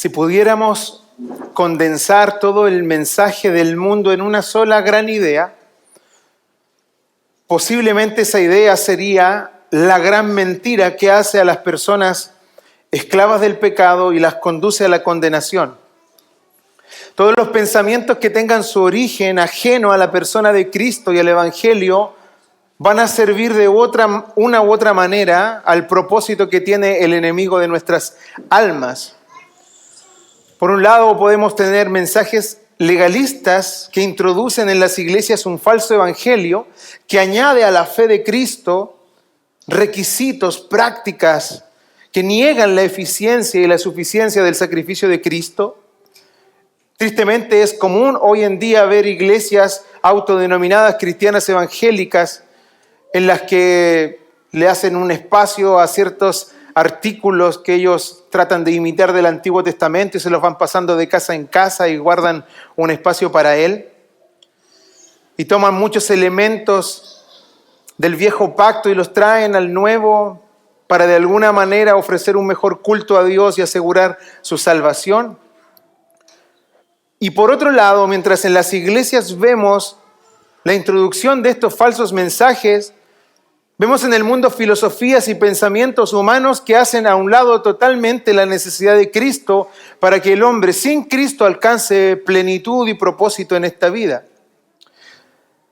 Si pudiéramos condensar todo el mensaje del mundo en una sola gran idea, posiblemente esa idea sería la gran mentira que hace a las personas esclavas del pecado y las conduce a la condenación. Todos los pensamientos que tengan su origen ajeno a la persona de Cristo y al Evangelio van a servir de una u otra manera al propósito que tiene el enemigo de nuestras almas. Por un lado, podemos tener mensajes legalistas que introducen en las iglesias un falso evangelio que añade a la fe de Cristo requisitos, prácticas que niegan la eficiencia y la suficiencia del sacrificio de Cristo. Tristemente es común hoy en día ver iglesias autodenominadas cristianas evangélicas en las que le hacen un espacio a ciertos artículos que ellos tratan de imitar del Antiguo Testamento y se los van pasando de casa en casa y guardan un espacio para él. Y toman muchos elementos del viejo pacto y los traen al nuevo para de alguna manera ofrecer un mejor culto a Dios y asegurar su salvación. Y por otro lado, mientras en las iglesias vemos la introducción de estos falsos mensajes, vemos en el mundo filosofías y pensamientos humanos que hacen a un lado totalmente la necesidad de Cristo para que el hombre sin Cristo alcance plenitud y propósito en esta vida.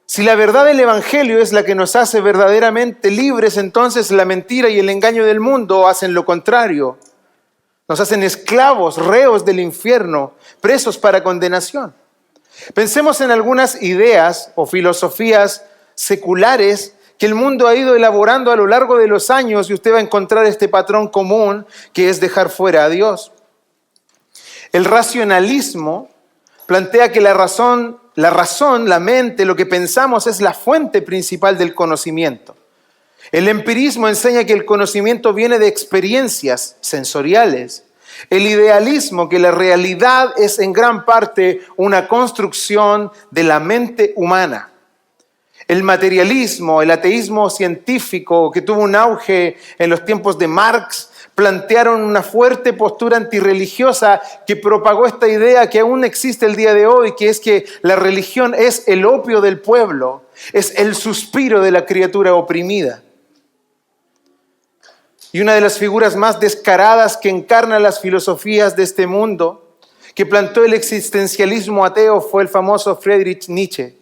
Si la verdad del Evangelio es la que nos hace verdaderamente libres, entonces la mentira y el engaño del mundo hacen lo contrario. Nos hacen esclavos, reos del infierno, presos para condenación. Pensemos en algunas ideas o filosofías seculares que el mundo ha ido elaborando a lo largo de los años y usted va a encontrar este patrón común que es dejar fuera a Dios. El racionalismo plantea que la razón, la mente, lo que pensamos es la fuente principal del conocimiento. El empirismo enseña que el conocimiento viene de experiencias sensoriales. El idealismo, que la realidad es en gran parte una construcción de la mente humana. El materialismo, el ateísmo científico que tuvo un auge en los tiempos de Marx, plantearon una fuerte postura antirreligiosa que propagó esta idea que aún existe el día de hoy, que es que la religión es el opio del pueblo, es el suspiro de la criatura oprimida. Y una de las figuras más descaradas que encarnan las filosofías de este mundo, que plantó el existencialismo ateo, fue el famoso Friedrich Nietzsche,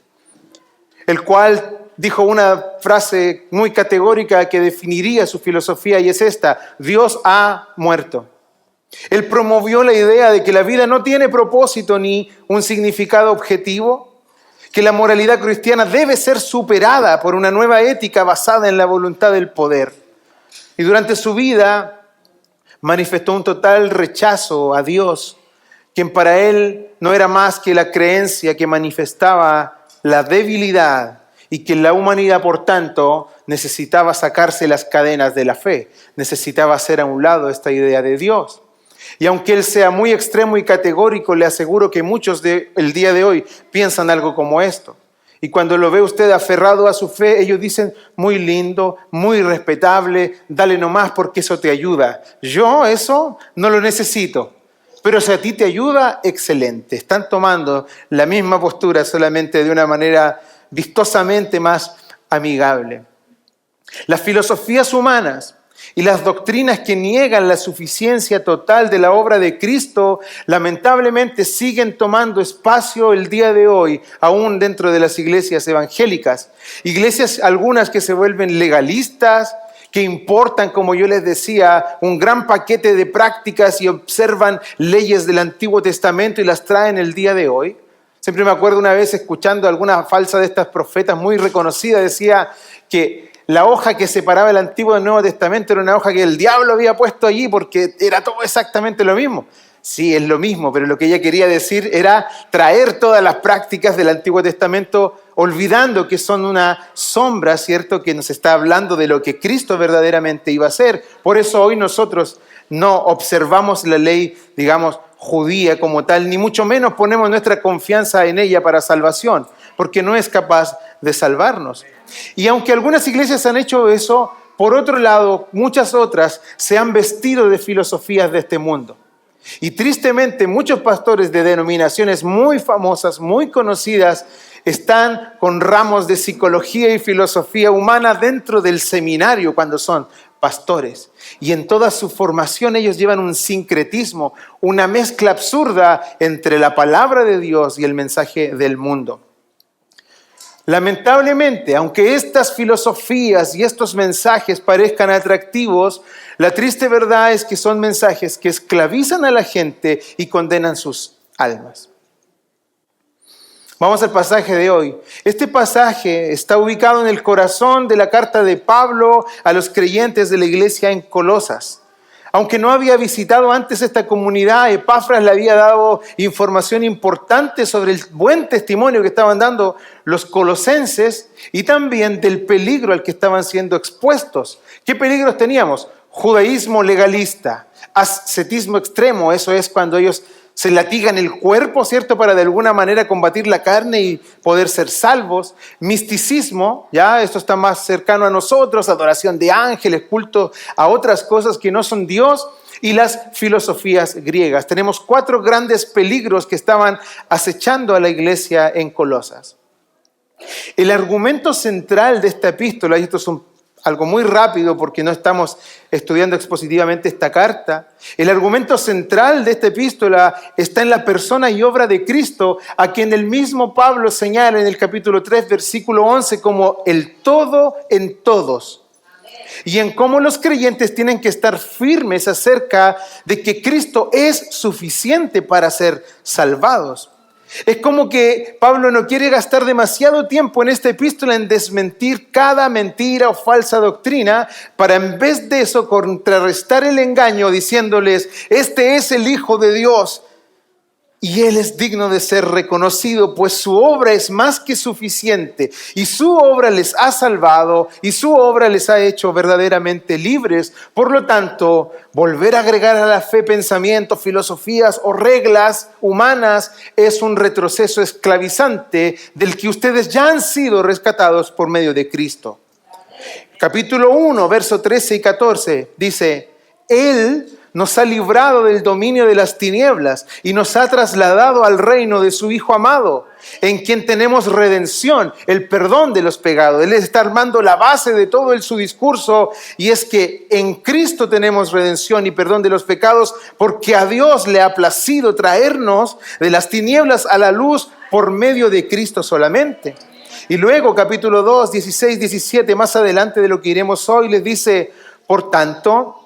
el cual dijo una frase muy categórica que definiría su filosofía y es esta: Dios ha muerto. Él promovió la idea de que la vida no tiene propósito ni un significado objetivo, que la moralidad cristiana debe ser superada por una nueva ética basada en la voluntad del poder. Y durante su vida manifestó un total rechazo a Dios, quien para él no era más que la creencia que manifestaba la debilidad y que la humanidad, por tanto, necesitaba sacarse las cadenas de la fe, necesitaba hacer a un lado esta idea de Dios. Y aunque él sea muy extremo y categórico, le aseguro que muchos el día de hoy piensan algo como esto. Y cuando lo ve usted aferrado a su fe, ellos dicen: muy lindo, muy respetable, dale nomás porque eso te ayuda. Yo eso no lo necesito. Pero si a ti te ayuda, excelente. Están tomando la misma postura, solamente de una manera vistosamente más amigable. Las filosofías humanas y las doctrinas que niegan la suficiencia total de la obra de Cristo, lamentablemente siguen tomando espacio el día de hoy, aún dentro de las iglesias evangélicas. Iglesias algunas que se vuelven legalistas, que importan, como yo les decía, un gran paquete de prácticas y observan leyes del Antiguo Testamento y las traen el día de hoy. Siempre me acuerdo una vez escuchando a alguna falsa de estas profetas muy reconocida, decía que la hoja que separaba el Antiguo del Nuevo Testamento era una hoja que el diablo había puesto allí porque era todo exactamente lo mismo. Sí, es lo mismo, pero lo que ella quería decir era traer todas las prácticas del Antiguo Testamento, olvidando que son una sombra, ¿cierto?, que nos está hablando de lo que Cristo verdaderamente iba a hacer. Por eso hoy nosotros no observamos la ley, digamos, judía como tal, ni mucho menos ponemos nuestra confianza en ella para salvación, porque no es capaz de salvarnos. Y aunque algunas iglesias han hecho eso, por otro lado, muchas otras se han vestido de filosofías de este mundo. Y tristemente muchos pastores de denominaciones muy famosas, muy conocidas, están con ramos de psicología y filosofía humana dentro del seminario cuando son pastores. Y en toda su formación ellos llevan un sincretismo, una mezcla absurda entre la palabra de Dios y el mensaje del mundo. Lamentablemente, aunque estas filosofías y estos mensajes parezcan atractivos, la triste verdad es que son mensajes que esclavizan a la gente y condenan sus almas. Vamos al pasaje de hoy. Este pasaje está ubicado en el corazón de la carta de Pablo a los creyentes de la iglesia en Colosas. Aunque no había visitado antes esta comunidad, Epafras le había dado información importante sobre el buen testimonio que estaban dando los colosenses y también del peligro al que estaban siendo expuestos. ¿Qué peligros teníamos? Judaísmo legalista, ascetismo extremo, eso es cuando ellos se latigan el cuerpo, ¿cierto? Para de alguna manera combatir la carne y poder ser salvos. Misticismo, ya, esto está más cercano a nosotros, adoración de ángeles, culto a otras cosas que no son Dios, y las filosofías griegas. Tenemos 4 grandes peligros que estaban acechando a la iglesia en Colosas. El argumento central de esta epístola, y esto es algo muy rápido porque no estamos estudiando expositivamente esta carta. El argumento central de esta epístola está en la persona y obra de Cristo, a quien el mismo Pablo señala en el capítulo 3, versículo 11, como el todo en todos. Y en cómo los creyentes tienen que estar firmes acerca de que Cristo es suficiente para ser salvados. Es como que Pablo no quiere gastar demasiado tiempo en esta epístola en desmentir cada mentira o falsa doctrina, para en vez de eso contrarrestar el engaño diciéndoles, este es el Hijo de Dios y Él es digno de ser reconocido, pues su obra es más que suficiente y su obra les ha salvado y su obra les ha hecho verdaderamente libres. Por lo tanto, volver a agregar a la fe pensamientos, filosofías o reglas humanas es un retroceso esclavizante del que ustedes ya han sido rescatados por medio de Cristo. Capítulo 1, versos 13 y 14 dice, Él nos ha librado del dominio de las tinieblas y nos ha trasladado al reino de su Hijo amado, en quien tenemos redención, el perdón de los pecados. Él está armando la base de todo su discurso, y es que en Cristo tenemos redención y perdón de los pecados, porque a Dios le ha placido traernos de las tinieblas a la luz por medio de Cristo solamente. Y luego, capítulo 2, 16, 17, más adelante de lo que iremos hoy, les dice, por tanto,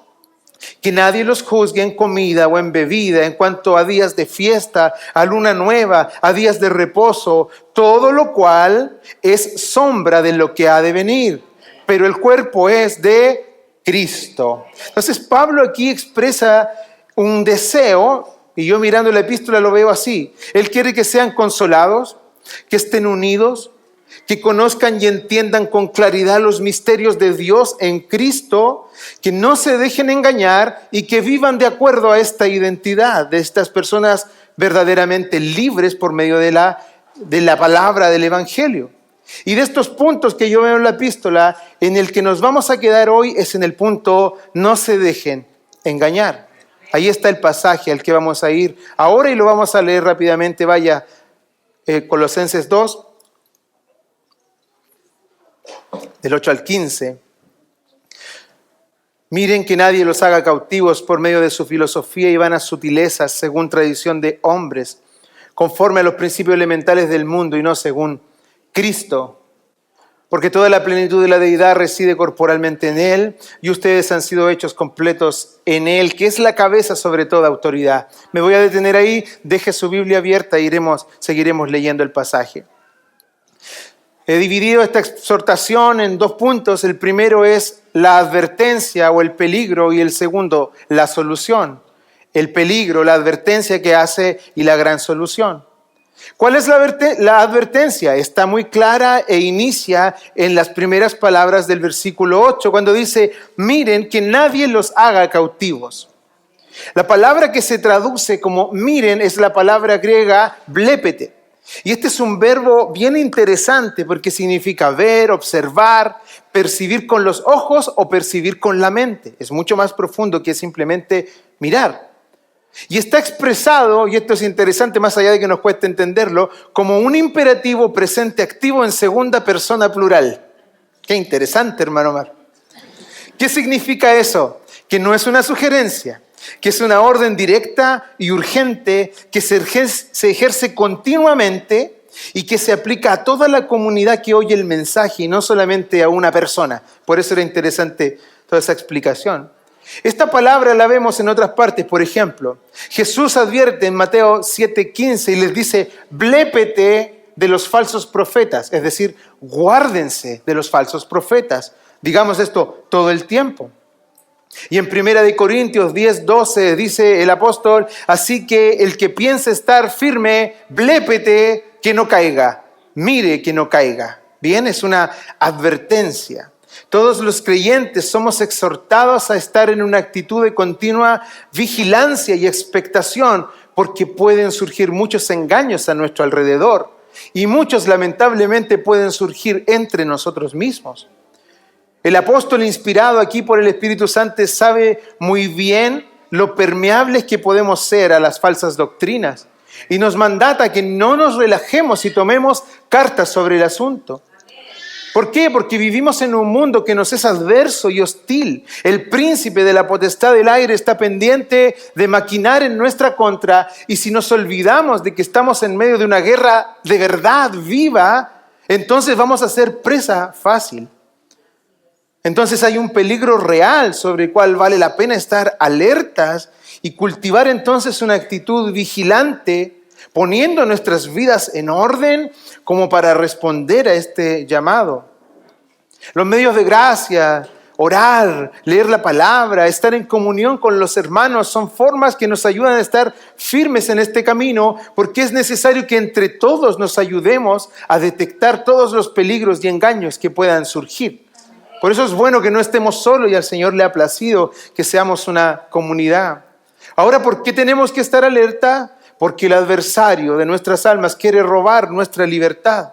que nadie los juzgue en comida o en bebida, en cuanto a días de fiesta, a luna nueva, a días de reposo, todo lo cual es sombra de lo que ha de venir, pero el cuerpo es de Cristo. Entonces Pablo aquí expresa un deseo, y yo mirando la epístola lo veo así. Él quiere que sean consolados, que estén unidos, que conozcan y entiendan con claridad los misterios de Dios en Cristo, que no se dejen engañar y que vivan de acuerdo a esta identidad de estas personas verdaderamente libres por medio de la palabra del Evangelio. Y de estos puntos que yo veo en la epístola, en el que nos vamos a quedar hoy es en el punto no se dejen engañar. Ahí está el pasaje al que vamos a ir ahora y lo vamos a leer rápidamente. Vaya, Colosenses 2. Del 8 al 15. Miren que nadie los haga cautivos por medio de su filosofía y vanas sutilezas según tradición de hombres, conforme a los principios elementales del mundo y no según Cristo. Porque toda la plenitud de la deidad reside corporalmente en Él y ustedes han sido hechos completos en Él, que es la cabeza sobre toda autoridad. Me voy a detener ahí, deje su Biblia abierta y seguiremos leyendo el pasaje. He dividido esta exhortación en 2 puntos. El primero es la advertencia o el peligro y el segundo, la solución. El peligro, la advertencia que hace y la gran solución. ¿Cuál es la advertencia? Está muy clara e inicia en las primeras palabras del versículo 8, cuando dice, miren que nadie los haga cautivos. La palabra que se traduce como miren es la palabra griega blepete. Y este es un verbo bien interesante porque significa ver, observar, percibir con los ojos o percibir con la mente. Es mucho más profundo que simplemente mirar. Y está expresado, y esto es interesante más allá de que nos cueste entenderlo, como un imperativo presente activo en segunda persona plural. Qué interesante, hermano Omar. ¿Qué significa eso? Que no es una sugerencia, que es una orden directa y urgente que se ejerce continuamente y que se aplica a toda la comunidad que oye el mensaje y no solamente a una persona. Por eso era interesante toda esa explicación. Esta palabra la vemos en otras partes. Por ejemplo, Jesús advierte en Mateo 7:15 y les dice: blépete de los falsos profetas, es decir, guárdense de los falsos profetas. Digamos esto todo el tiempo. Y en 1 Corintios 10:12 dice el apóstol: así que el que piense estar firme, blépete que no caiga, mire que no caiga. Bien, es una advertencia. Todos los creyentes somos exhortados a estar en una actitud de continua vigilancia y expectación, porque pueden surgir muchos engaños a nuestro alrededor y muchos lamentablemente pueden surgir entre nosotros mismos. El apóstol, inspirado aquí por el Espíritu Santo, sabe muy bien lo permeables que podemos ser a las falsas doctrinas y nos mandata que no nos relajemos y tomemos cartas sobre el asunto. ¿Por qué? Porque vivimos en un mundo que nos es adverso y hostil. El príncipe de la potestad del aire está pendiente de maquinar en nuestra contra, y si nos olvidamos de que estamos en medio de una guerra de verdad viva, entonces vamos a ser presa fácil. Entonces hay un peligro real sobre el cual vale la pena estar alertas y cultivar entonces una actitud vigilante, poniendo nuestras vidas en orden como para responder a este llamado. Los medios de gracia, orar, leer la palabra, estar en comunión con los hermanos son formas que nos ayudan a estar firmes en este camino, porque es necesario que entre todos nos ayudemos a detectar todos los peligros y engaños que puedan surgir. Por eso es bueno que no estemos solos y al Señor le ha placido que seamos una comunidad. Ahora, ¿por qué tenemos que estar alerta? Porque el adversario de nuestras almas quiere robar nuestra libertad.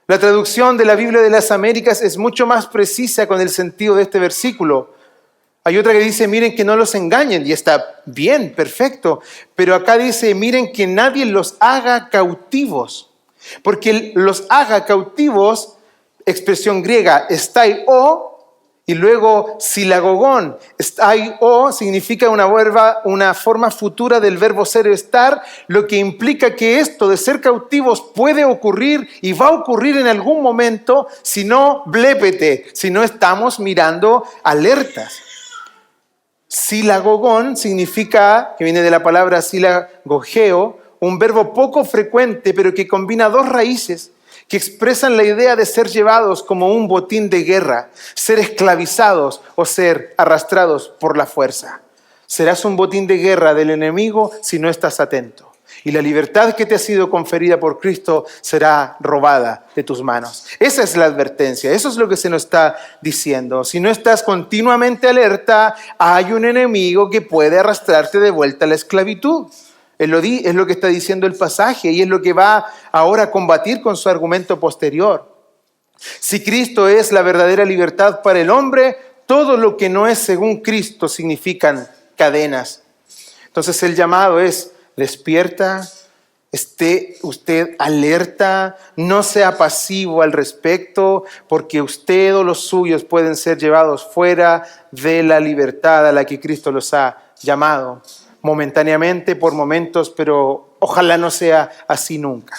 La traducción de la Biblia de las Américas es mucho más precisa con el sentido de este versículo. Hay otra que dice: miren que no los engañen, y está bien, perfecto. Pero acá dice: miren que nadie los haga cautivos. Porque los haga cautivos, expresión griega, estaio, y luego silagogón. Estaio significa una forma futura del verbo ser o estar, lo que implica que esto de ser cautivos puede ocurrir y va a ocurrir en algún momento si no blépete, si no estamos mirando alertas. Silagogón significa, que viene de la palabra silagogeo, un verbo poco frecuente pero que combina dos raíces que expresan la idea de ser llevados como un botín de guerra, ser esclavizados o ser arrastrados por la fuerza. Serás un botín de guerra del enemigo si no estás atento. Y la libertad que te ha sido conferida por Cristo será robada de tus manos. Esa es la advertencia, eso es lo que se nos está diciendo. Si no estás continuamente alerta, hay un enemigo que puede arrastrarte de vuelta a la esclavitud. Es lo que está diciendo el pasaje y es lo que va ahora a combatir con su argumento posterior. Si Cristo es la verdadera libertad para el hombre, todo lo que no es según Cristo significan cadenas. Entonces el llamado es: despierta, esté usted alerta, no sea pasivo al respecto, porque usted o los suyos pueden ser llevados fuera de la libertad a la que Cristo los ha llamado. Momentáneamente, por momentos, pero ojalá no sea así nunca.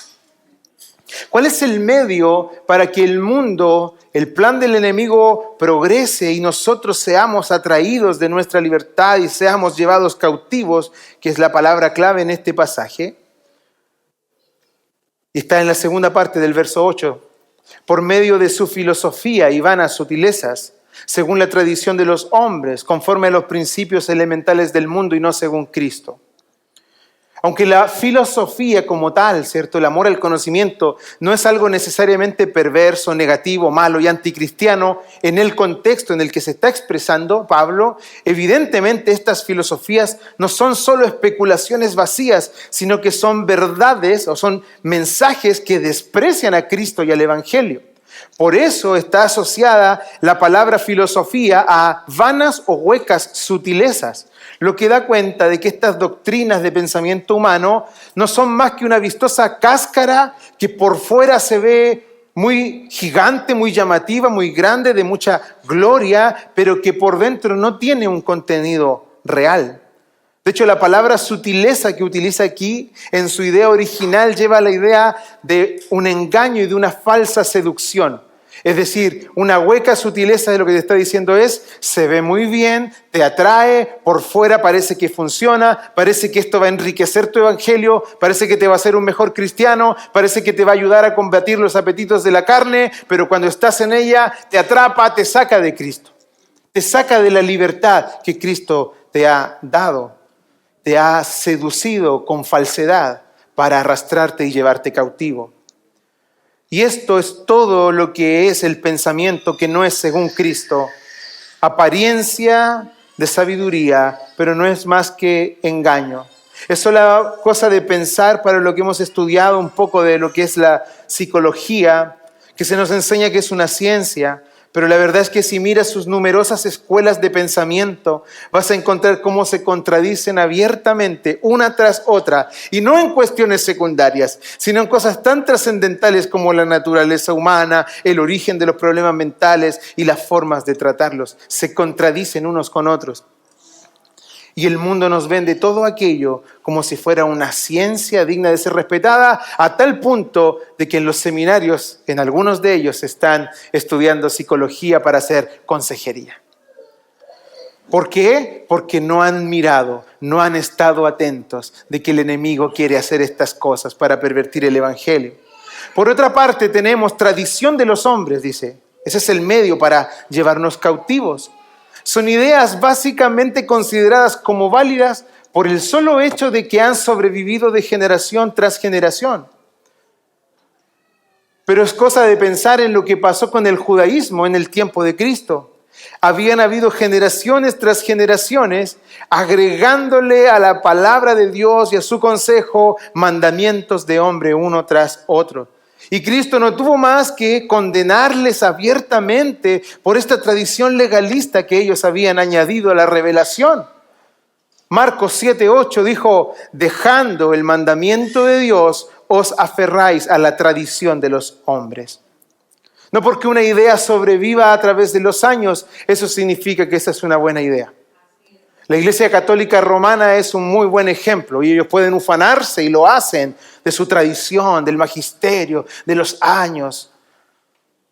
¿Cuál es el medio para que el mundo, el plan del enemigo progrese y nosotros seamos atraídos de nuestra libertad y seamos llevados cautivos, que es la palabra clave en este pasaje? Y está en la segunda parte del verso 8. Por medio de su filosofía y vanas sutilezas, según la tradición de los hombres, conforme a los principios elementales del mundo y no según Cristo. Aunque la filosofía como tal, ¿cierto?, el amor al conocimiento, no es algo necesariamente perverso, negativo, malo y anticristiano en el contexto en el que se está expresando Pablo, evidentemente estas filosofías no son solo especulaciones vacías, sino que son verdades o son mensajes que desprecian a Cristo y al Evangelio. Por eso está asociada la palabra filosofía a vanas o huecas sutilezas, lo que da cuenta de que estas doctrinas de pensamiento humano no son más que una vistosa cáscara que por fuera se ve muy gigante, muy llamativa, muy grande, de mucha gloria, pero que por dentro no tiene un contenido real. De hecho, la palabra sutileza que utiliza aquí, en su idea original, lleva la idea de un engaño y de una falsa seducción. Es decir, una hueca sutileza de lo que te está diciendo es, se ve muy bien, te atrae, por fuera parece que funciona, parece que esto va a enriquecer tu evangelio, parece que te va a hacer un mejor cristiano, parece que te va a ayudar a combatir los apetitos de la carne, pero cuando estás en ella te atrapa, te saca de Cristo, te saca de la libertad que Cristo te ha dado, te ha seducido con falsedad para arrastrarte y llevarte cautivo. Y esto es todo lo que es el pensamiento que no es según Cristo. Apariencia de sabiduría, pero no es más que engaño. Es solo cosa de pensar para lo que hemos estudiado un poco de lo que es la psicología, que se nos enseña que es una ciencia, pero la verdad es que si miras sus numerosas escuelas de pensamiento, vas a encontrar cómo se contradicen abiertamente una tras otra, y no en cuestiones secundarias, sino en cosas tan trascendentales como la naturaleza humana, el origen de los problemas mentales y las formas de tratarlos. Se contradicen unos con otros. Y el mundo nos vende todo aquello como si fuera una ciencia digna de ser respetada, a tal punto de que en los seminarios, en algunos de ellos, están estudiando psicología para hacer consejería. ¿Por qué? Porque no han mirado, no han estado atentos de que el enemigo quiere hacer estas cosas para pervertir el evangelio. Por otra parte, tenemos tradición de los hombres, dice. Ese es el medio para llevarnos cautivos. Son ideas básicamente consideradas como válidas por el solo hecho de que han sobrevivido de generación tras generación. Pero es cosa de pensar en lo que pasó con el judaísmo en el tiempo de Cristo. Habían habido generaciones tras generaciones agregándole a la palabra de Dios y a su consejo mandamientos de hombre uno tras otro. Y Cristo no tuvo más que condenarles abiertamente por esta tradición legalista que ellos habían añadido a la revelación. Marcos 7:8 dijo, dejando el mandamiento de Dios, os aferráis a la tradición de los hombres. No porque una idea sobreviva a través de los años, eso significa que esa es una buena idea. La Iglesia Católica Romana es un muy buen ejemplo y ellos pueden ufanarse y lo hacen de su tradición, del magisterio, de los años,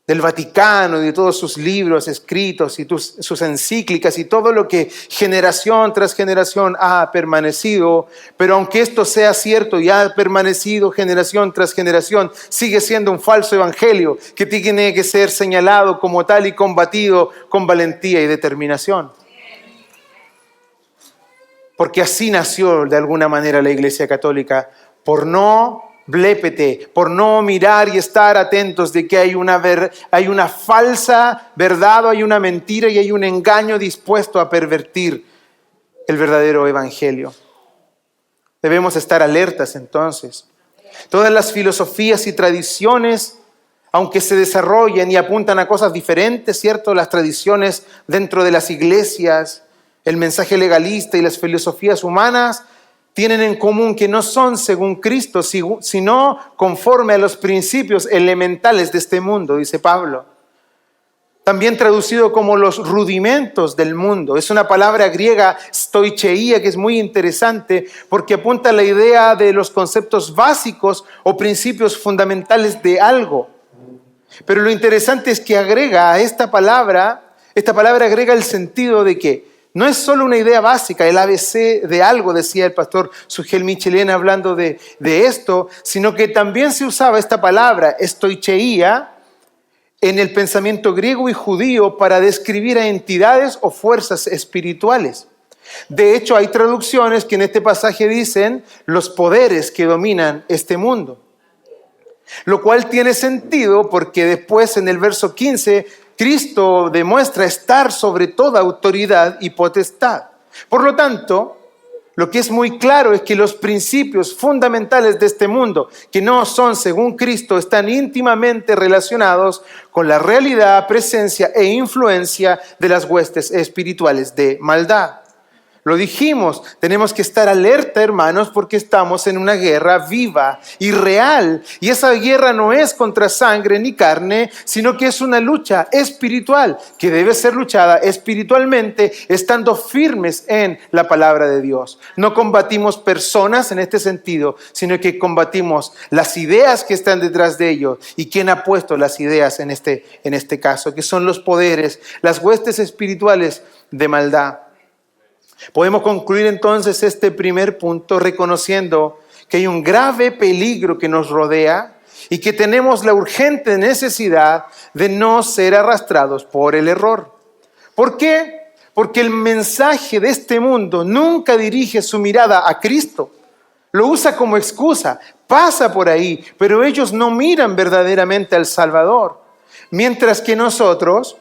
del Vaticano y de todos sus libros escritos y sus encíclicas y todo lo que generación tras generación ha permanecido. Pero aunque esto sea cierto y ha permanecido generación tras generación, sigue siendo un falso evangelio que tiene que ser señalado como tal y combatido con valentía y determinación. Porque así nació de alguna manera la Iglesia Católica, por no blépete, por no mirar y estar atentos de que hay una falsa verdad o hay una mentira y hay un engaño dispuesto a pervertir el verdadero evangelio. Debemos estar alertas entonces. Todas las filosofías y tradiciones, aunque se desarrollan y apuntan a cosas diferentes, ¿cierto? Las tradiciones dentro de las iglesias, el mensaje legalista y las filosofías humanas tienen en común que no son según Cristo, sino conforme a los principios elementales de este mundo, dice Pablo. También traducido como los rudimentos del mundo. Es una palabra griega, stoicheia, que es muy interesante porque apunta a la idea de los conceptos básicos o principios fundamentales de algo. Pero lo interesante es que agrega a esta palabra agrega el sentido de que no es solo una idea básica, el ABC de algo, decía el pastor Sugel Michelena hablando de esto, sino que también se usaba esta palabra, stoicheia, en el pensamiento griego y judío para describir a entidades o fuerzas espirituales. De hecho, hay traducciones que en este pasaje dicen los poderes que dominan este mundo. Lo cual tiene sentido porque después en el verso 15 Cristo demuestra estar sobre toda autoridad y potestad. Por lo tanto, lo que es muy claro es que los principios fundamentales de este mundo, que no son según Cristo, están íntimamente relacionados con la realidad, presencia e influencia de las huestes espirituales de maldad. Lo dijimos, tenemos que estar alerta, hermanos, porque estamos en una guerra viva y real. Y esa guerra no es contra sangre ni carne, sino que es una lucha espiritual que debe ser luchada espiritualmente, estando firmes en la palabra de Dios. No combatimos personas en este sentido, sino que combatimos las ideas que están detrás de ellos. ¿Y quién ha puesto las ideas en este caso? Que son los poderes, las huestes espirituales de maldad. Podemos concluir entonces este primer punto reconociendo que hay un grave peligro que nos rodea y que tenemos la urgente necesidad de no ser arrastrados por el error. ¿Por qué? Porque el mensaje de este mundo nunca dirige su mirada a Cristo. Lo usa como excusa, pasa por ahí, pero ellos no miran verdaderamente al Salvador. Mientras que nosotros,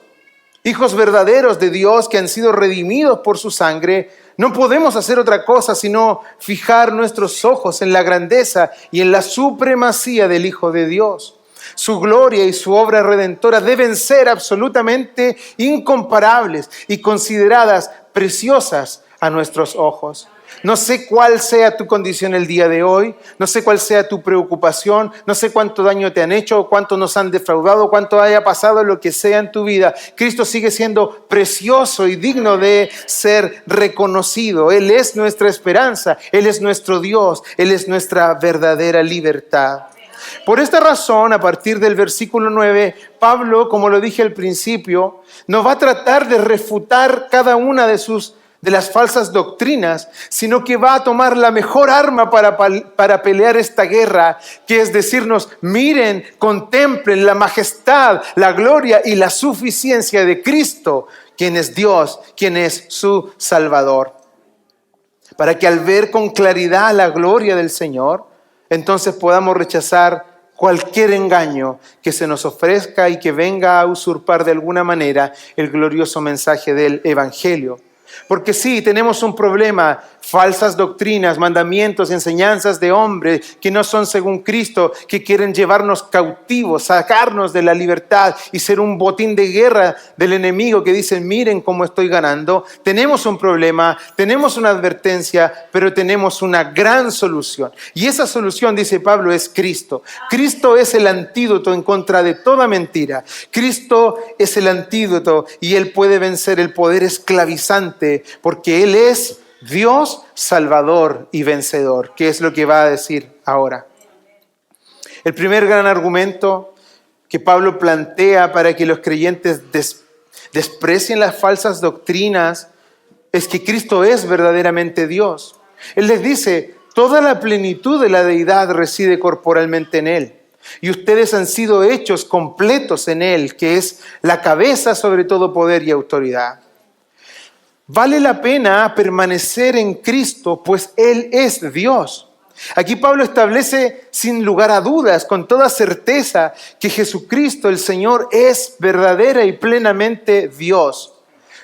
hijos verdaderos de Dios que han sido redimidos por su sangre, no podemos hacer otra cosa sino fijar nuestros ojos en la grandeza y en la supremacía del Hijo de Dios. Su gloria y su obra redentora deben ser absolutamente incomparables y consideradas preciosas a nuestros ojos. No sé cuál sea tu condición el día de hoy, no sé cuál sea tu preocupación, no sé cuánto daño te han hecho, cuánto nos han defraudado, cuánto haya pasado, lo que sea en tu vida. Cristo sigue siendo precioso y digno de ser reconocido. Él es nuestra esperanza, Él es nuestro Dios, Él es nuestra verdadera libertad. Por esta razón, a partir del versículo 9, Pablo, como lo dije al principio, no va a tratar de refutar cada una de las falsas doctrinas, sino que va a tomar la mejor arma para pelear esta guerra, que es decirnos, miren, contemplen la majestad, la gloria y la suficiencia de Cristo, quien es Dios, quien es su Salvador. Para que al ver con claridad la gloria del Señor, entonces podamos rechazar cualquier engaño que se nos ofrezca y que venga a usurpar de alguna manera el glorioso mensaje del Evangelio. Porque sí, tenemos un problema, falsas doctrinas, mandamientos, enseñanzas de hombres que no son según Cristo, que quieren llevarnos cautivos, sacarnos de la libertad y ser un botín de guerra del enemigo que dicen, miren cómo estoy ganando. Tenemos un problema, tenemos una advertencia, pero tenemos una gran solución. Y esa solución, dice Pablo, es Cristo. Cristo es el antídoto en contra de toda mentira. Cristo es el antídoto y Él puede vencer el poder esclavizante porque Él es Dios, Salvador y vencedor. ¿Qué es lo que va a decir ahora? El primer gran argumento que Pablo plantea para que los creyentes desprecien las falsas doctrinas es que Cristo es verdaderamente Dios. Él les dice, toda la plenitud de la deidad reside corporalmente en Él. Y ustedes han sido hechos completos en Él, que es la cabeza sobre todo poder y autoridad. Vale la pena permanecer en Cristo, pues Él es Dios. Aquí Pablo establece sin lugar a dudas, con toda certeza, que Jesucristo, el Señor, es verdadera y plenamente Dios.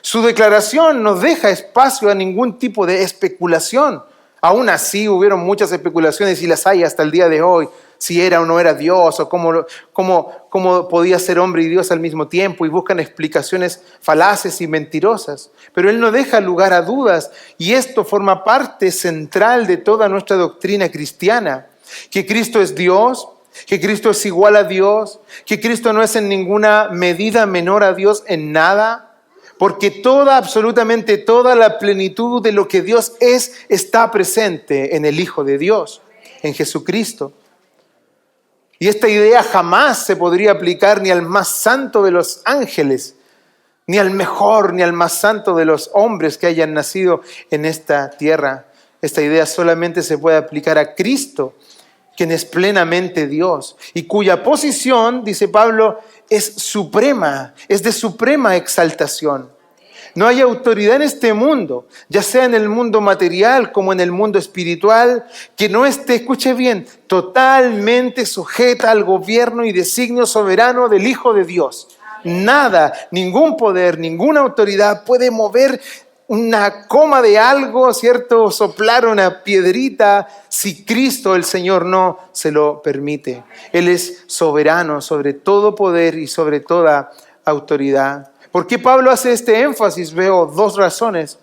Su declaración no deja espacio a ningún tipo de especulación. Aún así hubieron muchas especulaciones y las hay hasta el día de hoy. Si era o no era Dios, o cómo podía ser hombre y Dios al mismo tiempo, y buscan explicaciones falaces y mentirosas. Pero Él no deja lugar a dudas, y esto forma parte central de toda nuestra doctrina cristiana, que Cristo es Dios, que Cristo es igual a Dios, que Cristo no es en ninguna medida menor a Dios en nada, porque absolutamente toda la plenitud de lo que Dios es está presente en el Hijo de Dios, en Jesucristo. Y esta idea jamás se podría aplicar ni al más santo de los ángeles, ni al mejor, ni al más santo de los hombres que hayan nacido en esta tierra. Esta idea solamente se puede aplicar a Cristo, quien es plenamente Dios, y cuya posición, dice Pablo, es suprema, es de suprema exaltación. No hay autoridad en este mundo, ya sea en el mundo material como en el mundo espiritual, que no esté, escuche bien, totalmente sujeta al gobierno y designio soberano del Hijo de Dios. Nada, ningún poder, ninguna autoridad puede mover una coma de algo, ¿cierto? Soplar una piedrita si Cristo, el Señor, no se lo permite. Él es soberano sobre todo poder y sobre toda autoridad. ¿Por qué Pablo hace este énfasis? Veo dos razones.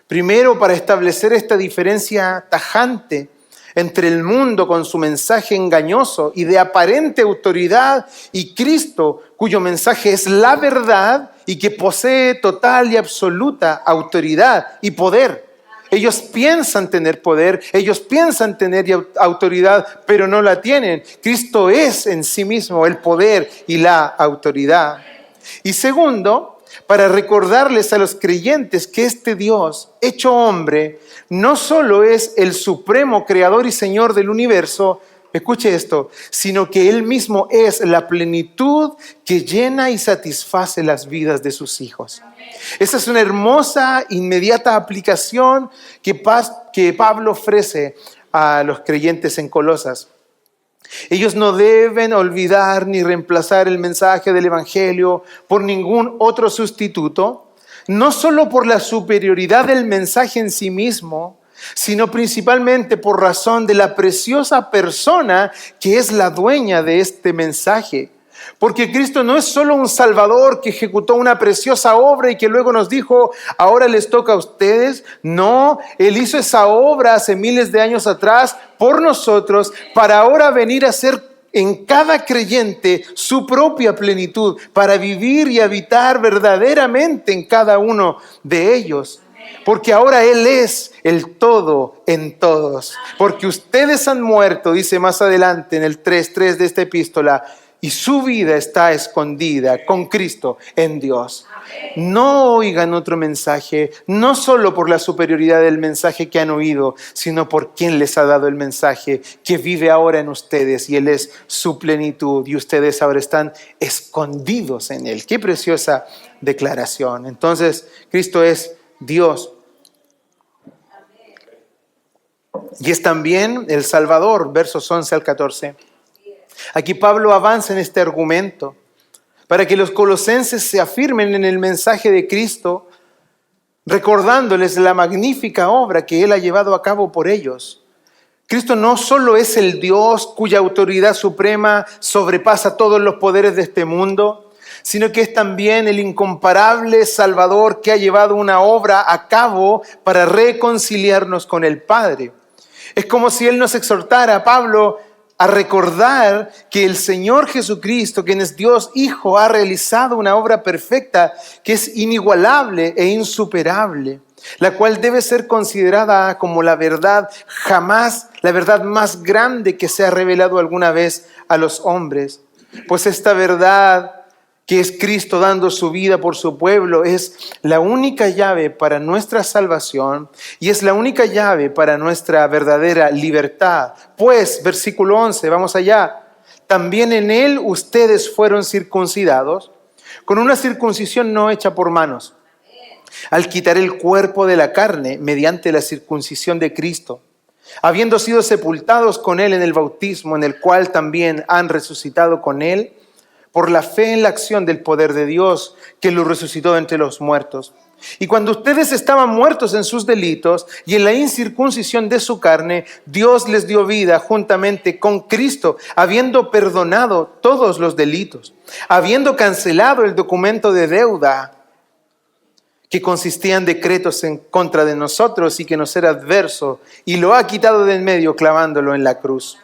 Primero, para establecer esta diferencia tajante entre el mundo con su mensaje engañoso y de aparente autoridad y Cristo, cuyo mensaje es la verdad y que posee total y absoluta autoridad y poder. Ellos piensan tener poder, ellos piensan tener autoridad, pero no la tienen. Cristo es en sí mismo el poder y la autoridad. Y segundo, para recordarles a los creyentes que este Dios, hecho hombre, no solo es el supremo creador y señor del universo, escuche esto, sino que Él mismo es la plenitud que llena y satisface las vidas de sus hijos. Esa es una hermosa, inmediata aplicación que Pablo ofrece a los creyentes en Colosas. Ellos no deben olvidar ni reemplazar el mensaje del Evangelio por ningún otro sustituto, no solo por la superioridad del mensaje en sí mismo, sino principalmente por razón de la preciosa persona que es la dueña de este mensaje. Porque Cristo no es solo un Salvador que ejecutó una preciosa obra y que luego nos dijo, ahora les toca a ustedes. No, Él hizo esa obra hace miles de años atrás por nosotros para ahora venir a ser en cada creyente su propia plenitud, para vivir y habitar verdaderamente en cada uno de ellos. Porque ahora Él es el todo en todos. Porque ustedes han muerto, dice más adelante en el 3:3 de esta epístola, y su vida está escondida con Cristo en Dios. No oigan otro mensaje, no solo por la superioridad del mensaje que han oído, sino por quien les ha dado el mensaje, que vive ahora en ustedes y Él es su plenitud y ustedes ahora están escondidos en Él. Qué preciosa declaración. Entonces, Cristo es Dios. Y es también el Salvador, versos 11 al 14. Aquí Pablo avanza en este argumento para que los colosenses se afirmen en el mensaje de Cristo, recordándoles la magnífica obra que Él ha llevado a cabo por ellos. Cristo no solo es el Dios cuya autoridad suprema sobrepasa todos los poderes de este mundo, sino que es también el incomparable Salvador que ha llevado una obra a cabo para reconciliarnos con el Padre. Es como si Él nos exhortara a Pablo a recordar que el Señor Jesucristo, quien es Dios Hijo, ha realizado una obra perfecta que es inigualable e insuperable, la cual debe ser considerada como la verdad la verdad más grande que se ha revelado alguna vez a los hombres. Pues esta verdad, que es Cristo dando su vida por su pueblo, es la única llave para nuestra salvación y es la única llave para nuestra verdadera libertad. Pues, versículo 11, vamos allá. También en Él ustedes fueron circuncidados con una circuncisión no hecha por manos, al quitar el cuerpo de la carne mediante la circuncisión de Cristo, habiendo sido sepultados con Él en el bautismo, en el cual también han resucitado con Él, por la fe en la acción del poder de Dios que lo resucitó de entre los muertos. Y cuando ustedes estaban muertos en sus delitos y en la incircuncisión de su carne, Dios les dio vida juntamente con Cristo, habiendo perdonado todos los delitos, habiendo cancelado el documento de deuda que consistía en decretos en contra de nosotros y que nos era adverso, y lo ha quitado de en medio clavándolo en la cruz.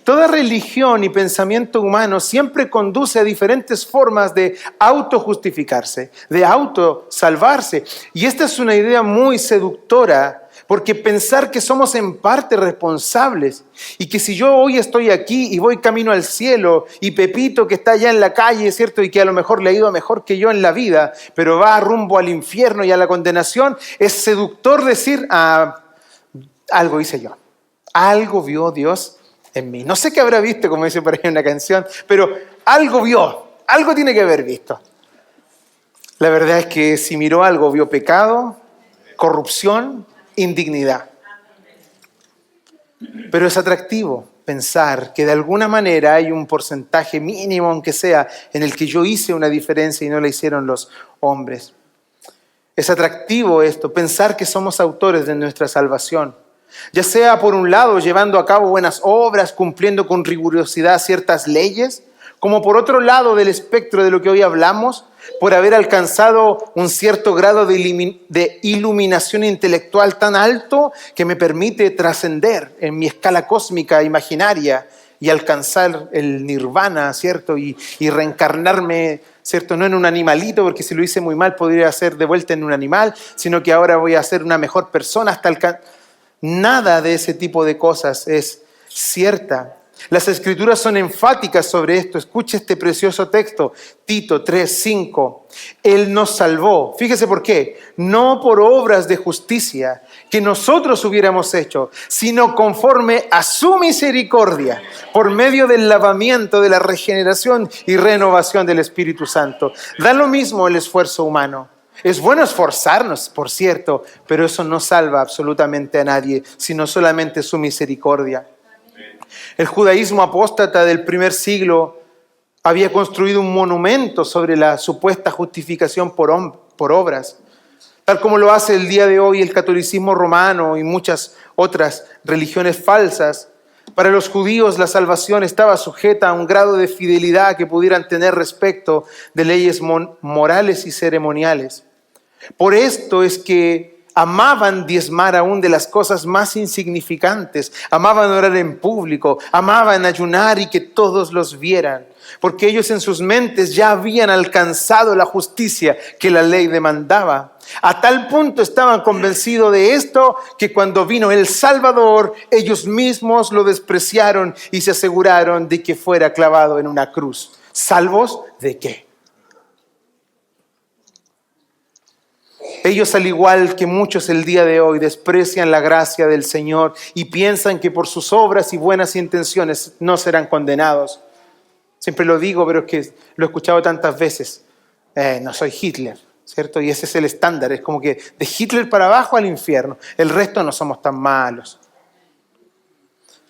Toda religión y pensamiento humano siempre conduce a diferentes formas de autojustificarse, de autosalvarse. Y esta es una idea muy seductora, porque pensar que somos en parte responsables y que si yo hoy estoy aquí y voy camino al cielo y Pepito que está allá en la calle, ¿cierto? Y que a lo mejor le ha ido mejor que yo en la vida, pero va rumbo al infierno y a la condenación, es seductor decir, algo hice yo, algo vio Dios en mí. No sé qué habrá visto, como dice por ahí una canción, pero algo vio, algo tiene que haber visto. La verdad es que si miró algo, vio pecado, corrupción, indignidad. Pero es atractivo pensar que de alguna manera hay un porcentaje mínimo, aunque sea, en el que yo hice una diferencia y no la hicieron los hombres. Es atractivo esto, pensar que somos autores de nuestra salvación. Ya sea por un lado llevando a cabo buenas obras, cumpliendo con rigurosidad ciertas leyes, como por otro lado del espectro de lo que hoy hablamos, por haber alcanzado un cierto grado de iluminación intelectual tan alto que me permite trascender en mi escala cósmica imaginaria y alcanzar el nirvana, ¿cierto? Y reencarnarme, ¿cierto? No en un animalito, porque si lo hice muy mal podría ser de vuelta en un animal, sino que ahora voy a ser una mejor persona hasta alcanzar. Nada de ese tipo de cosas es cierta. Las Escrituras son enfáticas sobre esto. Escuche este precioso texto, Tito 3:5. Él nos salvó. Fíjese por qué. No por obras de justicia que nosotros hubiéramos hecho, sino conforme a su misericordia, por medio del lavamiento, de la regeneración y renovación del Espíritu Santo. Da lo mismo el esfuerzo humano. Es bueno esforzarnos, por cierto, pero eso no salva absolutamente a nadie, sino solamente su misericordia. El judaísmo apóstata del primer siglo había construido un monumento sobre la supuesta justificación por obras, tal como lo hace el día de hoy el catolicismo romano y muchas otras religiones falsas. Para los judíos la salvación estaba sujeta a un grado de fidelidad que pudieran tener respecto de leyes morales y ceremoniales. Por esto es que amaban diezmar aún de las cosas más insignificantes, amaban orar en público, amaban ayunar y que todos los vieran, porque ellos en sus mentes ya habían alcanzado la justicia que la ley demandaba. A tal punto estaban convencidos de esto que cuando vino el Salvador, ellos mismos lo despreciaron y se aseguraron de que fuera clavado en una cruz. ¿Salvos de qué? Ellos, al igual que muchos el día de hoy, desprecian la gracia del Señor y piensan que por sus obras y buenas intenciones no serán condenados. Siempre lo digo, pero es que lo he escuchado tantas veces. No soy Hitler, ¿cierto? Y ese es el estándar. Es como que de Hitler para abajo al infierno. El resto no somos tan malos.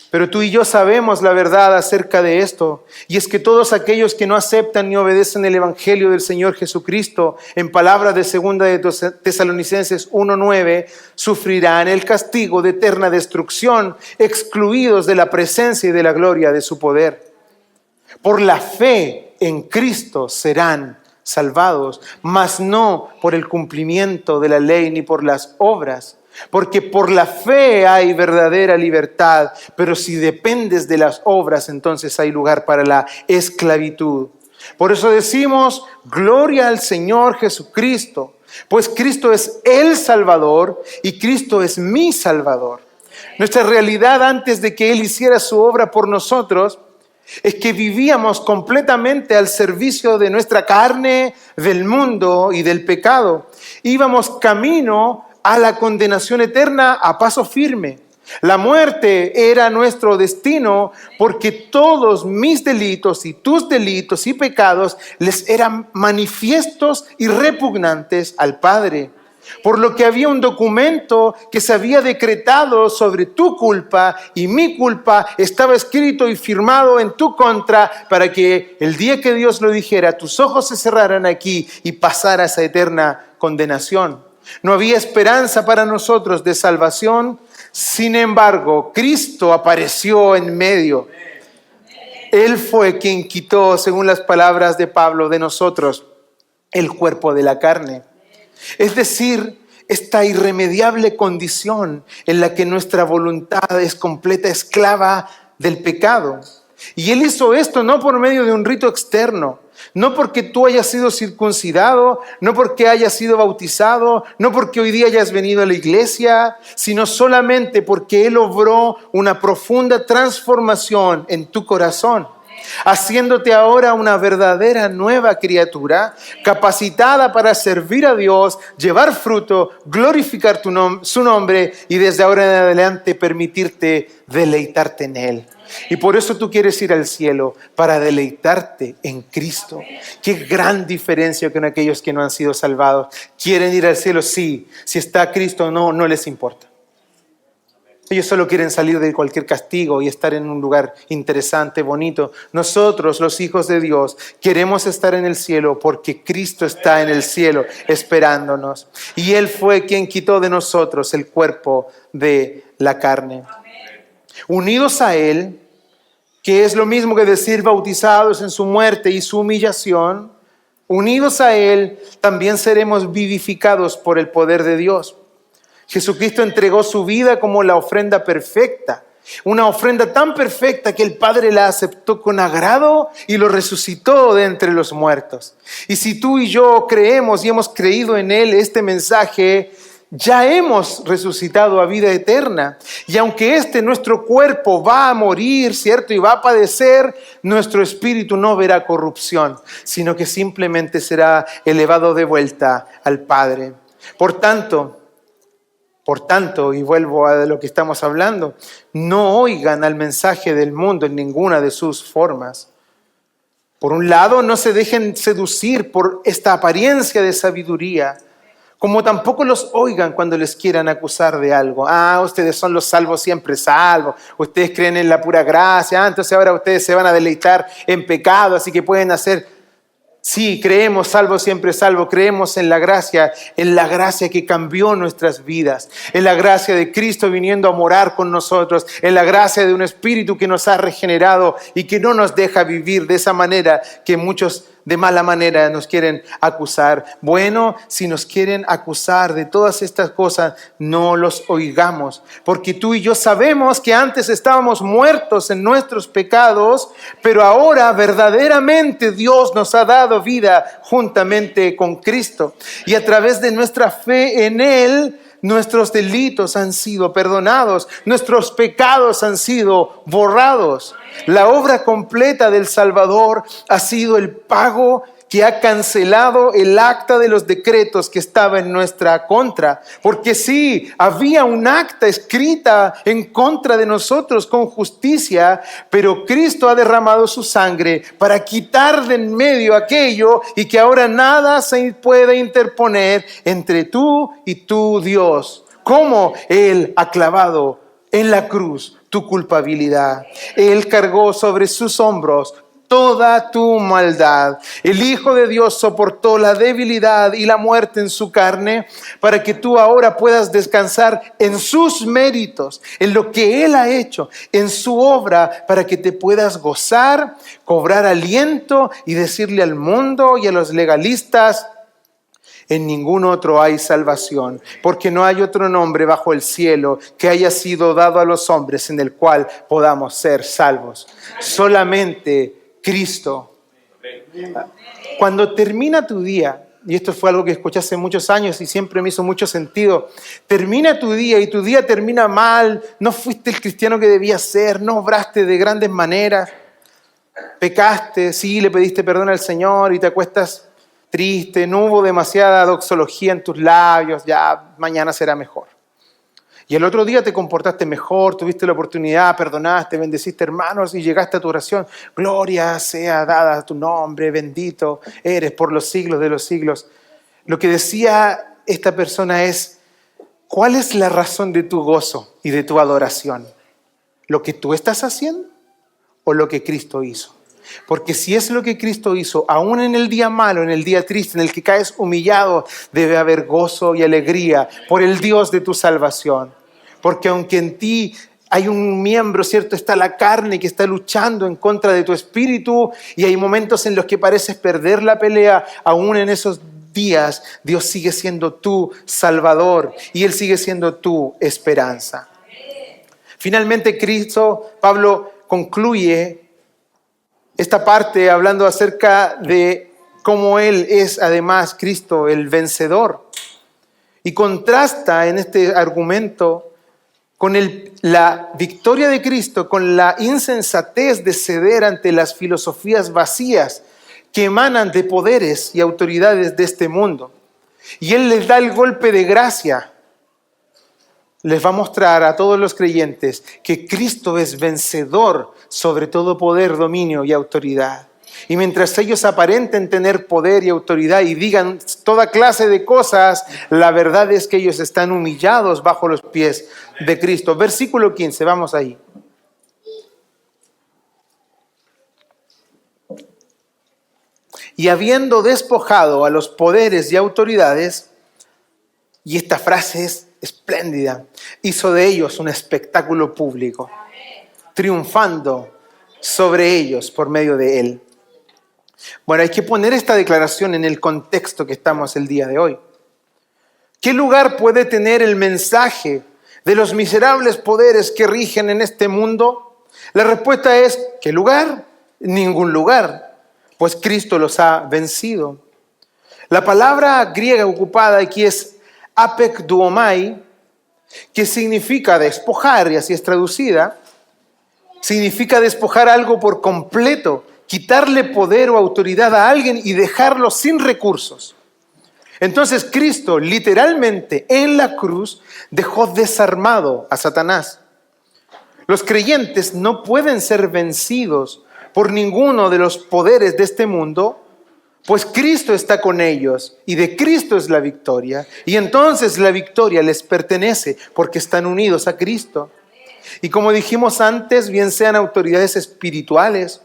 Pero tú y yo sabemos la verdad acerca de esto, y es que todos aquellos que no aceptan ni obedecen el Evangelio del Señor Jesucristo, en palabras de 2 de Tesalonicenses 1:9, sufrirán el castigo de eterna destrucción, excluidos de la presencia y de la gloria de su poder. Por la fe en Cristo serán salvados, mas no por el cumplimiento de la ley ni por las obras. Porque por la fe hay verdadera libertad, pero si dependes de las obras, entonces hay lugar para la esclavitud. Por eso decimos, gloria al Señor Jesucristo, pues Cristo es el Salvador y Cristo es mi Salvador. Nuestra realidad antes de que Él hiciera su obra por nosotros es que vivíamos completamente al servicio de nuestra carne, del mundo y del pecado. Íbamos camino a la condenación eterna a paso firme. La muerte era nuestro destino porque todos mis delitos y tus delitos y pecados les eran manifiestos y repugnantes al Padre. Por lo que había un documento que se había decretado sobre tu culpa y mi culpa estaba escrito y firmado en tu contra para que el día que Dios lo dijera, tus ojos se cerraran aquí y pasara esa eterna condenación. No había esperanza para nosotros de salvación. Sin embargo, Cristo apareció en medio. Él fue quien quitó, según las palabras de Pablo, de nosotros el cuerpo de la carne. Es decir, esta irremediable condición en la que nuestra voluntad es completa esclava del pecado. Y Él hizo esto no por medio de un rito externo, no porque tú hayas sido circuncidado, no porque hayas sido bautizado, no porque hoy día hayas venido a la iglesia, sino solamente porque Él obró una profunda transformación en tu corazón, haciéndote ahora una verdadera nueva criatura, capacitada para servir a Dios, llevar fruto, glorificar su nombre y desde ahora en adelante permitirte deleitarte en Él. Y por eso tú quieres ir al cielo, para deleitarte en Cristo. Qué gran diferencia con aquellos que no han sido salvados. ¿Quieren ir al cielo? Sí. Si está Cristo o no, no les importa. Ellos solo quieren salir de cualquier castigo y estar en un lugar interesante, bonito. Nosotros, los hijos de Dios, queremos estar en el cielo porque Cristo está en el cielo esperándonos. Y Él fue quien quitó de nosotros el cuerpo de la carne. Unidos a Él, que es lo mismo que decir bautizados en su muerte y su humillación, unidos a Él también seremos vivificados por el poder de Dios. Jesucristo entregó su vida como la ofrenda perfecta, una ofrenda tan perfecta que el Padre la aceptó con agrado y lo resucitó de entre los muertos. Y si tú y yo creemos y hemos creído en Él, este mensaje, ya hemos resucitado a vida eterna. Y aunque nuestro cuerpo va a morir, ¿cierto? Y va a padecer, nuestro espíritu no verá corrupción, sino que simplemente será elevado de vuelta al Padre. Por tanto, y vuelvo a lo que estamos hablando, no oigan al mensaje del mundo en ninguna de sus formas. Por un lado, no se dejen seducir por esta apariencia de sabiduría, como tampoco los oigan cuando les quieran acusar de algo. Ustedes son los salvos siempre salvos, ustedes creen en la pura gracia, entonces ahora ustedes se van a deleitar en pecado, así que pueden hacer... Sí, creemos, salvo siempre salvo, creemos en la gracia que cambió nuestras vidas, en la gracia de Cristo viniendo a morar con nosotros, en la gracia de un Espíritu que nos ha regenerado y que no nos deja vivir de esa manera que muchos de mala manera nos quieren acusar. Bueno, si nos quieren acusar de todas estas cosas, no los oigamos, porque tú y yo sabemos que antes estábamos muertos en nuestros pecados, pero ahora verdaderamente Dios nos ha dado vida juntamente con Cristo. Y a través de nuestra fe en Él, nuestros delitos han sido perdonados, nuestros pecados han sido borrados. La obra completa del Salvador ha sido el pago que ha cancelado el acta de los decretos que estaba en nuestra contra. Porque sí, había un acta escrita en contra de nosotros con justicia, pero Cristo ha derramado su sangre para quitar de en medio aquello y que ahora nada se puede interponer entre tú y tu Dios. Como Él ha clavado en la cruz tu culpabilidad. Él cargó sobre sus hombros toda tu maldad. El Hijo de Dios soportó la debilidad y la muerte en su carne para que tú ahora puedas descansar en sus méritos, en lo que Él ha hecho, en su obra, para que te puedas gozar, cobrar aliento y decirle al mundo y a los legalistas: en ningún otro hay salvación, porque no hay otro nombre bajo el cielo que haya sido dado a los hombres en el cual podamos ser salvos. Solamente Cristo. Cuando termina tu día, y esto fue algo que escuché hace muchos años y siempre me hizo mucho sentido, termina tu día y tu día termina mal, no fuiste el cristiano que debías ser, no obraste de grandes maneras, pecaste, sí, le pediste perdón al Señor y te acuestas triste, no hubo demasiada doxología en tus labios, ya mañana será mejor. Y el otro día te comportaste mejor, tuviste la oportunidad, perdonaste, bendeciste hermanos y llegaste a tu oración. Gloria sea dada a tu nombre, bendito eres por los siglos de los siglos. Lo que decía esta persona es: ¿cuál es la razón de tu gozo y de tu adoración? ¿Lo que tú estás haciendo o lo que Cristo hizo? Porque si es lo que Cristo hizo, aún en el día malo, en el día triste, en el que caes humillado, debe haber gozo y alegría por el Dios de tu salvación. Porque aunque en ti hay un miembro, ¿cierto? Está la carne que está luchando en contra de tu espíritu y hay momentos en los que pareces perder la pelea, aún en esos días Dios sigue siendo tu Salvador y Él sigue siendo tu esperanza. Finalmente Pablo concluye esta parte hablando acerca de cómo Él es además Cristo el vencedor. Y contrasta en este argumento con la victoria de Cristo, con la insensatez de ceder ante las filosofías vacías que emanan de poderes y autoridades de este mundo. Y Él les da el golpe de gracia. Les va a mostrar a todos los creyentes que Cristo es vencedor sobre todo poder, dominio y autoridad. Y mientras ellos aparenten tener poder y autoridad y digan toda clase de cosas, la verdad es que ellos están humillados bajo los pies de Cristo. Versículo 15, vamos ahí. Y habiendo despojado a los poderes y autoridades, y esta frase es espléndida, hizo de ellos un espectáculo público, triunfando sobre ellos por medio de él. Bueno, hay que poner esta declaración en el contexto que estamos el día de hoy. ¿Qué lugar puede tener el mensaje de los miserables poderes que rigen en este mundo? La respuesta es, ¿qué lugar? Ningún lugar, pues Cristo los ha vencido. La palabra griega ocupada aquí es apekduomai, que significa despojar, y así es traducida. Significa despojar algo por completo, quitarle poder o autoridad a alguien y dejarlo sin recursos. Entonces Cristo literalmente en la cruz dejó desarmado a Satanás. Los creyentes no pueden ser vencidos por ninguno de los poderes de este mundo, pues Cristo está con ellos y de Cristo es la victoria. Y entonces la victoria les pertenece porque están unidos a Cristo. Y como dijimos antes, bien sean autoridades espirituales,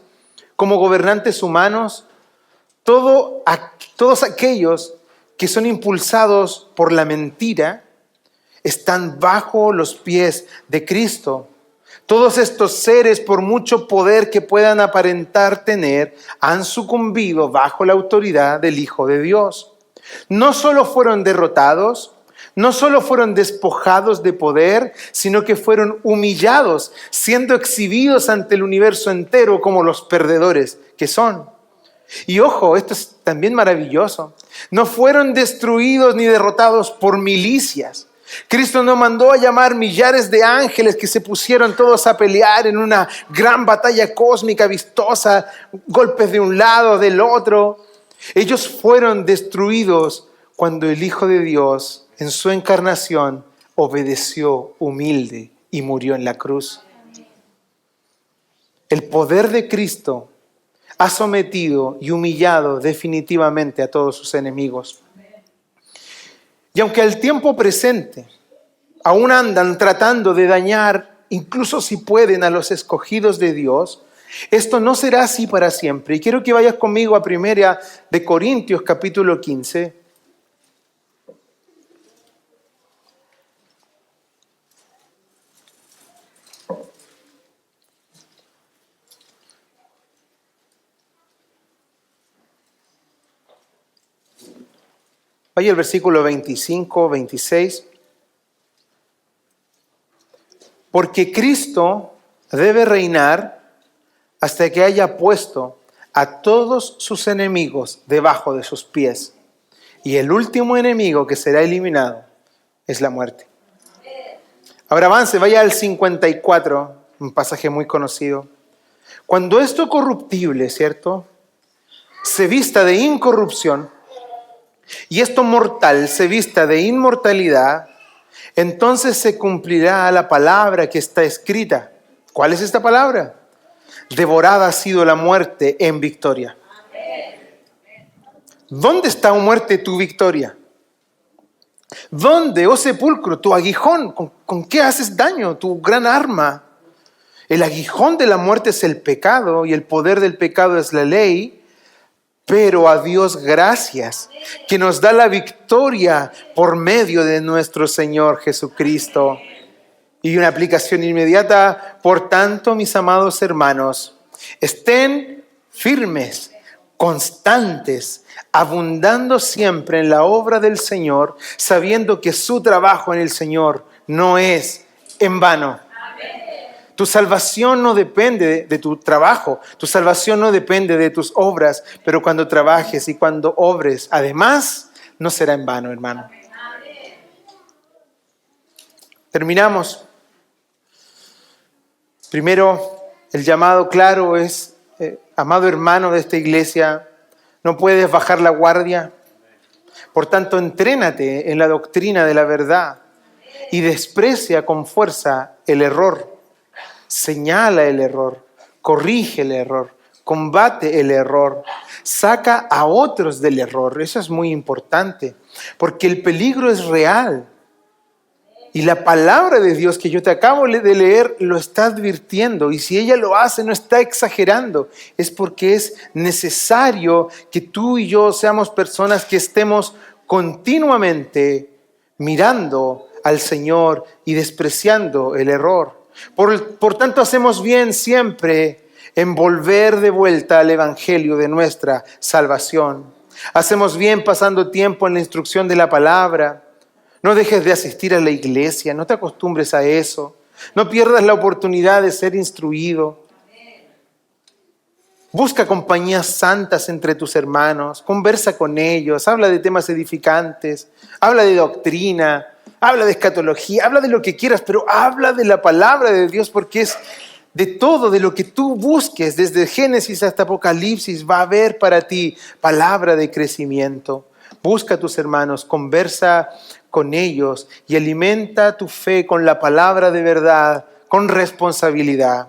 como gobernantes humanos, todos aquellos que son impulsados por la mentira, están bajo los pies de Cristo. Todos estos seres, por mucho poder que puedan aparentar tener, han sucumbido bajo la autoridad del Hijo de Dios. No solo fueron derrotados, no solo fueron despojados de poder, sino que fueron humillados, siendo exhibidos ante el universo entero como los perdedores que son. Y ojo, esto es también maravilloso. No fueron destruidos ni derrotados por milicias. Cristo no mandó a llamar millares de ángeles que se pusieron todos a pelear en una gran batalla cósmica vistosa, golpes de un lado, del otro. Ellos fueron destruidos cuando el Hijo de Dios, en su encarnación, obedeció humilde y murió en la cruz. El poder de Cristo ha sometido y humillado definitivamente a todos sus enemigos. Y aunque al tiempo presente aún andan tratando de dañar, incluso si pueden, a los escogidos de Dios, esto no será así para siempre. Y quiero que vayas conmigo a 1 de Corintios capítulo 15. Vaya el versículo 25, 26. Porque Cristo debe reinar hasta que haya puesto a todos sus enemigos debajo de sus pies. Y el último enemigo que será eliminado es la muerte. Ahora avance, vaya al 54, un pasaje muy conocido. Cuando esto corruptible, ¿cierto?, se vista de incorrupción, y esto mortal se vista de inmortalidad, entonces se cumplirá la palabra que está escrita. ¿Cuál es esta palabra? Devorada ha sido la muerte en victoria. ¿Dónde está, oh muerte, tu victoria? ¿Dónde, oh sepulcro, tu aguijón? ¿Con qué haces daño? Tu gran arma. El aguijón de la muerte es el pecado y el poder del pecado es la ley. Pero a Dios gracias, que nos da la victoria por medio de nuestro Señor Jesucristo. Y una aplicación inmediata: por tanto, mis amados hermanos, estén firmes, constantes, abundando siempre en la obra del Señor, sabiendo que su trabajo en el Señor no es en vano. Tu salvación no depende de tu trabajo, tu salvación no depende de tus obras, pero cuando trabajes y cuando obres, además, no será en vano, hermano. Terminamos. Primero, el llamado claro es, amado hermano de esta iglesia, no puedes bajar la guardia. Por tanto, entrénate en la doctrina de la verdad y desprecia con fuerza el error. Señala el error, corrige el error, combate el error, saca a otros del error. Eso es muy importante, porque el peligro es real. Y la palabra de Dios que yo te acabo de leer lo está advirtiendo. Y si ella lo hace, no está exagerando. Es porque es necesario que tú y yo seamos personas que estemos continuamente mirando al Señor y despreciando el error. Por tanto, hacemos bien siempre en volver de vuelta al Evangelio de nuestra salvación. Hacemos bien pasando tiempo en la instrucción de la palabra. No dejes de asistir a la iglesia, no te acostumbres a eso. No pierdas la oportunidad de ser instruido. Busca compañías santas entre tus hermanos, conversa con ellos, habla de temas edificantes, habla de doctrina, habla de escatología, habla de lo que quieras, pero habla de la palabra de Dios, porque es de todo, de lo que tú busques, desde Génesis hasta Apocalipsis, va a haber para ti palabra de crecimiento. Busca a tus hermanos, conversa con ellos y alimenta tu fe con la palabra de verdad, con responsabilidad.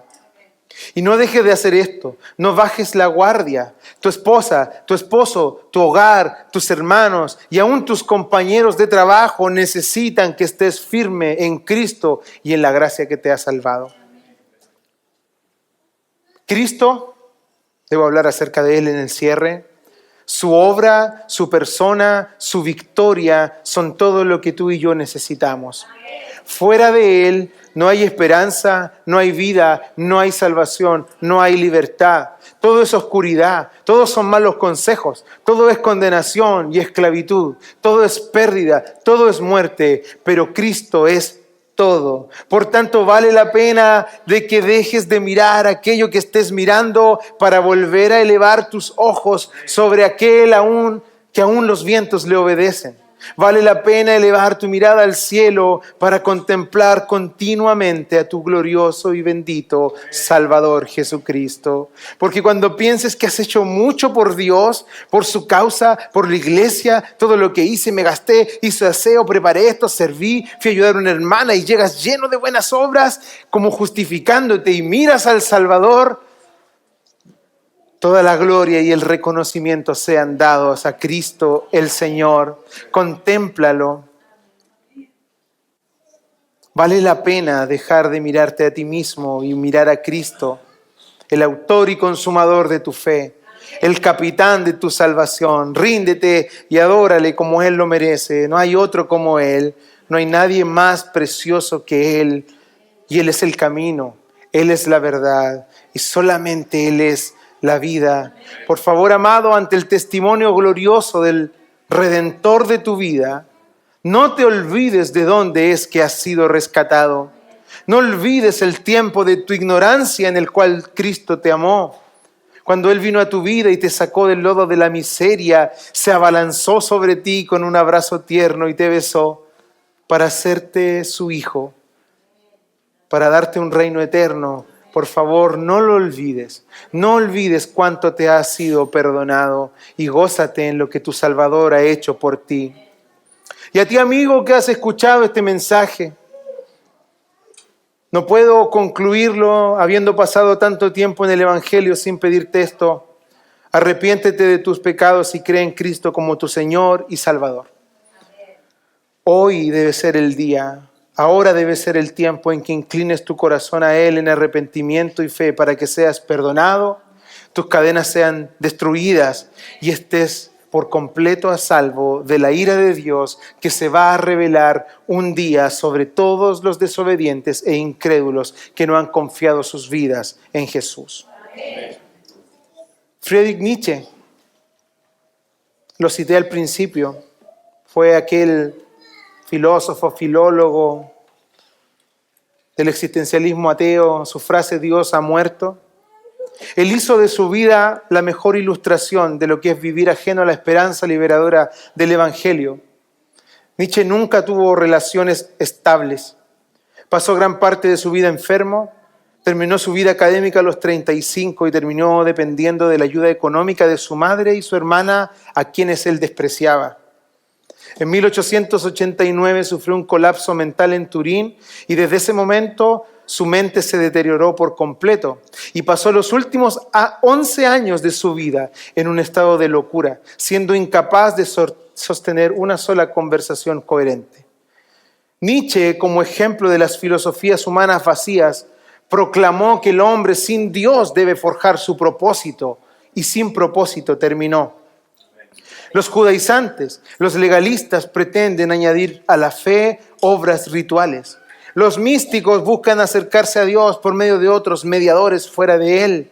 Y no dejes de hacer esto, no bajes la guardia. Tu esposa, tu esposo, tu hogar, tus hermanos y aún tus compañeros de trabajo necesitan que estés firme en Cristo y en la gracia que te ha salvado. Cristo, debo hablar acerca de Él en el cierre. Su obra, su persona, su victoria son todo lo que tú y yo necesitamos. Fuera de Él no hay esperanza, no hay vida, no hay salvación, no hay libertad. Todo es oscuridad, todos son malos consejos, todo es condenación y esclavitud, todo es pérdida, todo es muerte, pero Cristo es todo. Por tanto, vale la pena de que dejes de mirar aquello que estés mirando para volver a elevar tus ojos sobre aquel que aún los vientos le obedecen. Vale la pena elevar tu mirada al cielo para contemplar continuamente a tu glorioso y bendito Salvador Jesucristo. Porque cuando pienses que has hecho mucho por Dios, por su causa, por la iglesia, todo lo que hice, me gasté, hice aseo, preparé esto, serví, fui a ayudar a una hermana y llegas lleno de buenas obras, como justificándote y miras al Salvador, toda la gloria y el reconocimiento sean dados a Cristo el Señor. Contémplalo. Vale la pena dejar de mirarte a ti mismo y mirar a Cristo, el autor y consumador de tu fe, el capitán de tu salvación. Ríndete y adórale como Él lo merece. No hay otro como Él. No hay nadie más precioso que Él. Y Él es el camino. Él es la verdad. Y solamente Él es la vida. Por favor, amado, ante el testimonio glorioso del Redentor de tu vida, no te olvides de dónde es que has sido rescatado. No olvides el tiempo de tu ignorancia en el cual Cristo te amó. Cuando Él vino a tu vida y te sacó del lodo de la miseria, se abalanzó sobre ti con un abrazo tierno y te besó para hacerte su hijo, para darte un reino eterno. Por favor, no lo olvides. No olvides cuánto te ha sido perdonado y gózate en lo que tu Salvador ha hecho por ti. Y a ti, amigo, que has escuchado este mensaje, no puedo concluirlo habiendo pasado tanto tiempo en el Evangelio sin pedirte esto. Arrepiéntete de tus pecados y cree en Cristo como tu Señor y Salvador. Hoy debe ser el día. Ahora debe ser el tiempo en que inclines tu corazón a Él en arrepentimiento y fe para que seas perdonado, tus cadenas sean destruidas y estés por completo a salvo de la ira de Dios que se va a revelar un día sobre todos los desobedientes e incrédulos que no han confiado sus vidas en Jesús. Amén. Friedrich Nietzsche, lo cité al principio, fue aquel filósofo, filólogo del existencialismo ateo. Su frase "Dios ha muerto". Él hizo de su vida la mejor ilustración de lo que es vivir ajeno a la esperanza liberadora del Evangelio. Nietzsche nunca tuvo relaciones estables. Pasó gran parte de su vida enfermo, terminó su vida académica a los 35 y terminó dependiendo de la ayuda económica de su madre y su hermana, a quienes él despreciaba. En 1889 sufrió un colapso mental en Turín y desde ese momento su mente se deterioró por completo y pasó los últimos 11 años de su vida en un estado de locura, siendo incapaz de sostener una sola conversación coherente. Nietzsche, como ejemplo de las filosofías humanas vacías, proclamó que el hombre sin Dios debe forjar su propósito y sin propósito terminó. Los judaizantes, los legalistas pretenden añadir a la fe obras rituales. Los místicos buscan acercarse a Dios por medio de otros mediadores fuera de Él.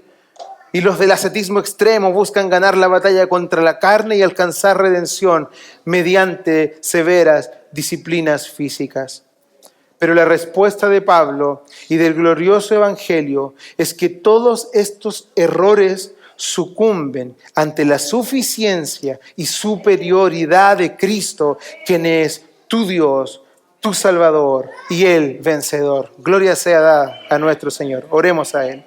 Y los del ascetismo extremo buscan ganar la batalla contra la carne y alcanzar redención mediante severas disciplinas físicas. Pero la respuesta de Pablo y del glorioso evangelio es que todos estos errores sucumben ante la suficiencia y superioridad de Cristo, quien es tu Dios, tu Salvador y el vencedor. Gloria sea dada a nuestro Señor. Oremos a Él.